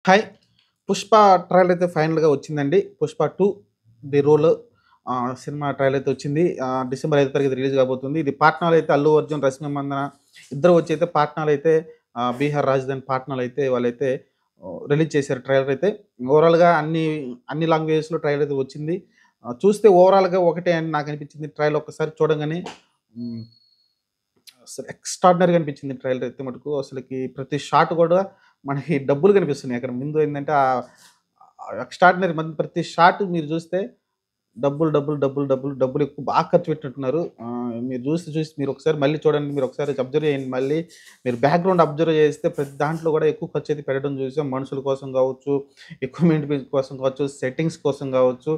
Hi! 'Pushpa' trailer అయితే ఫైనల్‌గా వచ్చిందండి. 'Pushpa 2 the rule' cinema trailer అయితే వచ్చింది. డిసెంబర్ 5 తారీఖు రిలీజ్ కాబోతుంది. ఇది పాట్నాలో అయితే అల్లు అర్జున్, రష్మి మందన ఇద్దరు వచ్చి అయితే పాట్నాలో అయితే బీహార్ రాజధాని పాట్నాలో అయితే వాళ్ళైతే రిలీజ్ చేశారు ట్రైలర్ అయితే. ఓవరాల్‌గా అన్ని లాంగ్వేజెస్‌లో ట్రైలర్ అయితే వచ్చింది. చూస్తే ఓవరాల్‌గా ఒకటే అని నాకు అనిపించింది. ట్రైలర్ ఒక్కసారి చూడంగానే హ్మ్. అసలు ఎక్స్‌ట్రార్డినరీగా అనిపించింది ట్రైలర్ అయితే మటుకు. అసలకి ప్రతి షాట్ కూడా మనకి డబ్బులు కనిపిస్తున్నాయి. అక్కడ ముందు ఏందంటే ఎక్స్‌ట్రార్డినరీ ప్రతి షాట్ మీరు చూస్తే డబ్బులు ఎక్కువ బాగా ఖర్చు పెట్టినట్టున్నారు. మీరు చూసి మీరు ఒకసారి మళ్ళీ చూడండి. మీరు ఒకసారి అబ్జర్వ్ చేయండి మళ్ళీ. మీరు బ్యాక్‌గ్రౌండ్ అబ్జర్వ్ చేస్తే ప్రతి దాంట్లో కూడా ఎక్కువ ఖర్చయితే పెట్టడం చూసాం. మనుషుల కోసం కావచ్చు, ఎక్విప్‌మెంట్ కోసం కావచ్చు, సెట్టింగ్స్ కోసం కావచ్చు.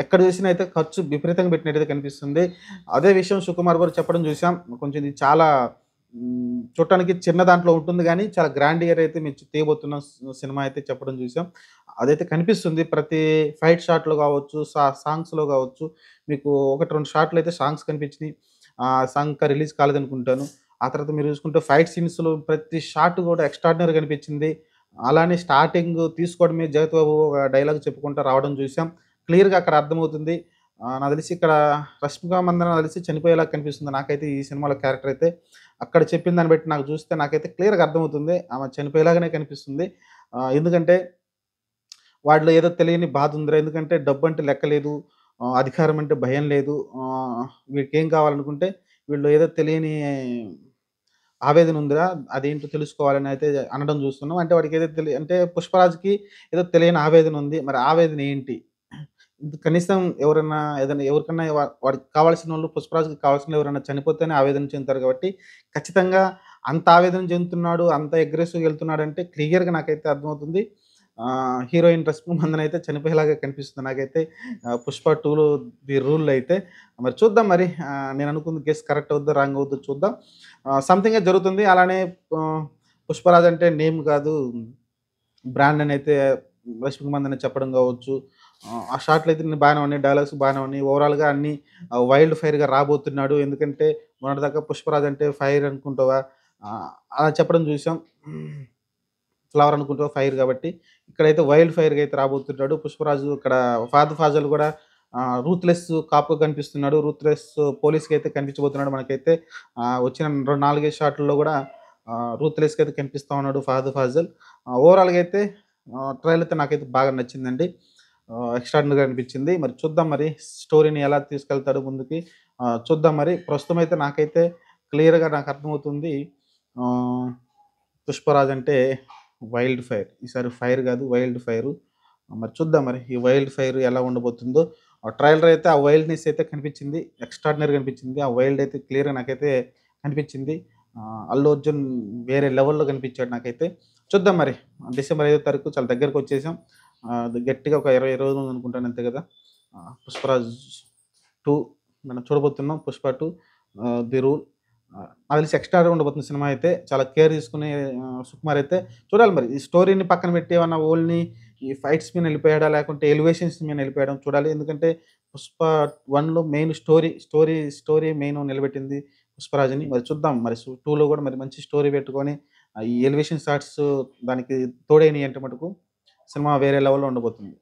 ఎక్కడ చూసినా అయితే ఖర్చు విపరీతంగా పెట్టినట్టయితే కనిపిస్తుంది. అదే విషయం సుకుమార్ గారు చెప్పడం చూసాం. కొంచెం ఇది చాలా చూడటానికి చిన్న దాంట్లో ఉంటుంది గానీ, చాలా గ్రాండియర్ అయితే మేము తీయబోతున్నాం సినిమా అయితే చెప్పడం చూసాం. అదైతే కనిపిస్తుంది. ప్రతి ఫైట్ షాట్‌లో కావచ్చు, సాంగ్స్‌లో కావచ్చు, మీకు 1, 2 షాట్‌లయితే సాంగ్స్ కనిపించినియి. సాంగ్ ఇంకా రిలీజ్ కాలేదనుకుంటాను. ఆ తర్వాత మీరు చూసుకుంటే ఫైట్ సీన్స్‌లో ప్రతి షాట్ కూడా ఎక్స్‌ట్రార్డినరీగా కనిపించింది. అలానే స్టార్టింగ్ తీసుకోవడమే 'జగత్ బాబు' ఒక డైలాగ్ చెప్పుకుంటా రావడం చూసాం. క్లియర్‌గా అక్కడ అర్థమవుతుంది. నాకు తెలిసి ఇక్కడ 'రష్మిక మందన' నాకు తెలిసి చనిపోయేలాగా కనిపిస్తుంది నాకైతే ఈ సినిమాలో క్యారెక్టర్ అయితే. అక్కడ చెప్పిన దాన్ని బట్టి నాకు చూస్తే నాకైతే క్లియర్‌గా అర్థమవుతుంది. ఆమె చనిపోయేలాగానే కనిపిస్తుంది. ఎందుకంటే వాడిలో ఏదో తెలియని బాధుందిరా. ఎందుకంటే డబ్బంటే లెక్క లేదు. అధికారం అంటే భయం లేదు. వీడికేం కావాలనుకుంటే వీడిలో ఏదో తెలియని ఆవేదన ఉందిరా. అదేంటో తెలుసుకోవాలని అయితే అనడం చూస్తున్నాం. అంటే వాడికేదో అంటే 'పుష్పరాజ్‌కి' ఏదో తెలియని ఆవేదన ఉంది. మరి ఆవేదన ఏంటి? కనీసం ఏదైనా ఎవరికన్నా వాడికి కావాల్సినోళ్ళు 'పుష్పరాజ్‌కి' కావాల్సినోళ్ళు ఎవరైనా చనిపోతేనే ఆవేదన చెందుతారు కాబట్టి, ఖచ్చితంగా అంత ఆవేదన చెందుతున్నాడు, అంత అగ్రెసివ్‌గా ఎళ్తున్నాడంటే క్లియర్‌గా నాకైతే అర్థమవుతుంది. హీరోయిన్ 'రష్మి మందన' అయితే చనిపోయేలాగా కనిపిస్తుంది నాకైతే. 'పుష్ప 2లో ది రూల్‌లో అయితే. మరి చూద్దాం మరి. నేను అనుకున్న గెస్ కరెక్ట్ అవుద్దో, రాంగ్ అవుద్దో చూద్దాం. సంథింగే జరుగుతుంది. అలానే ఆహ్, 'పుష్పరాజ్' అంటే నేమ్ కాదు బ్రాండ్ అనైతే 'రష్మిక మందన' చెప్పడం కావచ్చు. ఆ షాట్‌లయితే బాగానే ఉన్నాయి. డైలాగ్స్ బాగానే ఉన్నాయి. ఓవరాల్‌గా అన్నీ వైల్డ్ ఫైర్‌గా రాబోతున్నాడు. ఎందుకంటే మొన్నటిదాకా 'పుష్పరాజ్' అంటే ఫైర్ అనుకుంటావా అలా చెప్పడం చూసాం. ఫ్లవర్ అనుకుంటావా ఫైర్ కాబట్టి. ఇక్కడైతే వైల్డ్ ఫైర్‌గా అయితే రాబోతున్నాడు. 'పుష్పరాజు' ఇక్కడ 'ఫహద్ ఫాజిల్' కూడా రూత్‌లెస్ కాప్‌గా కనిపిస్తున్నాడు. రూత్‌లెస్ పోలీస్‌గా అయితే కనిపించబోతున్నాడు మనకైతే. వచ్చిన 4, 5 షాట్‌ల్లో కూడా రూత్‌లెస్‌గా అయితే కనిపిస్తా ఉన్నాడు 'ఫహద్ ఫాజిల్'. ఓవరాల్‌గా అయితే ట్రైలర్ అయితే నాకైతే బాగా నచ్చిందండి. ఎక్స్‌ట్రార్డినరీగా అనిపించింది. మరి చూద్దాం మరి స్టోరీని ఎలా తీసుకెళ్తాడు ముందుకి. చూద్దాం మరి. ప్రస్తుతం అయితే నాకైతే క్లియర్‌గా నాకు అర్థమవుతుంది. ఆహ్, 'పుష్పరాజ్' అంటే వైల్డ్ ఫైర్. ఈసారి ఫైర్ గాదు వైల్డ్ ఫైరు. మరి చూద్దాం మరి. ఈ వైల్డ్ ఫైర్ ఎలా ఉండబోతుందో. ఆ ట్రైలర్ అయితే ఆ వైల్డ్‌నెస్ అయితే కనిపించింది. ఎక్స్‌ట్రార్డినరీగా అనిపించింది. ఆ వైల్డ్ అయితే క్లియర్‌గా నాకైతే కనిపించింది. 'అల్లు అర్జున్' వేరే లెవెల్‌లో కనిపించాడు నాకైతే. చూద్దాం మరి. డిసెంబర్ 5 తారీఖు చాలా దగ్గరకొచ్చేసాం. అది గట్టిగా ఒక 20 రోజులు ఉందనుకుంటాను అంతే గదా! 'పుష్పరాజ్ 2' మనం చూడబోతున్నాం. 'Pushpa 2 the rule'. నాకు తెలిసి ఎక్స్‌ట్రాగా ఉండబోతుంది సినిమా అయితే. చాలా కేర్ తీసుకొని సుకుమార్ అయితే చూడాలి మరి. ఈ స్టోరీని పక్కన పెట్టి ఏమన్నా ఓన్లీ ఈ ఫైట్స్ మీద ఎళ్ళిపోయాడా? లేకుంటే ఎలివేషన్స్ మీద ఎళ్ళిపోయాడా చూడాలి. ఎందుకంటే 'పుష్ప 1లో మెయిన్ స్టోరీ మెయిన్ నిలబెట్టింది 'పుష్పరాజ్‌ని'. మరి చూద్దాం. మరి 2లో కూడా మరి మంచి స్టోరీ పెట్టుకొని ఈ ఎలివేషన్ షాట్స్ దానికి తోడైనయి అంటే మటుకు సినిమా వేరే లెవెల్‌లో ఉండబోతుంది.